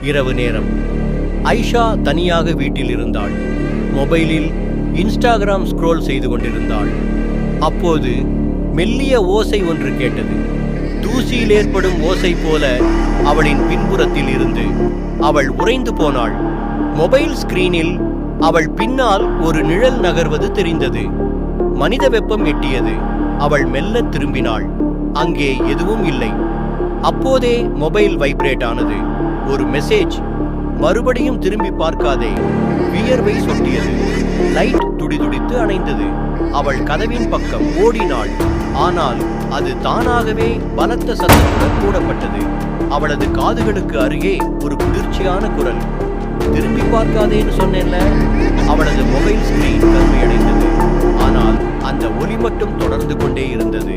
இரவு நேரம். ஐஷா தனியாக வீட்டில் இருந்தாள். மொபைலில் இன்ஸ்டாகிராம் ஸ்க்ரோல் செய்து கொண்டிருந்தாள். அப்போது மெல்லிய ஓசை ஒன்று கேட்டது. தூசியில் ஏற்படும் ஓசை போல அவளின் பின்புறத்தில் இருந்து. அவள் உறைந்து போனாள். மொபைல் ஸ்கிரீனில் அவள் பின்னால் ஒரு நிழல் நகர்வது தெரிந்தது. மனித வெப்பம் எட்டியது. அவள் மெல்ல திரும்பினாள். அங்கே எதுவும் இல்லை. அப்போதே மொபைல் வைப்ரேட் ஆனது. ஒரு மெசேஜ். மறுபடியும் திரும்பி பார்க்காதே. வியர்வை சொட்டியது. லைட் துடிதுடித்து அணைந்தது. அவள் கதவின் பக்கம் ஓடினாள். ஆனால் அது தானாகவே பலத்த சத்தத்துடன் மூடப்பட்டது. அவளது காதுகளுக்கு அருகே ஒரு குளிர்ச்சியான குரல். திரும்பி பார்க்காதேன்னு சொன்னேன்ல. அவளது மொபைல் ஸ்கிரீன் கருமையடைந்தது. ஆனால் அந்த ஒலி மட்டும் தொடர்ந்து கொண்டே இருந்தது.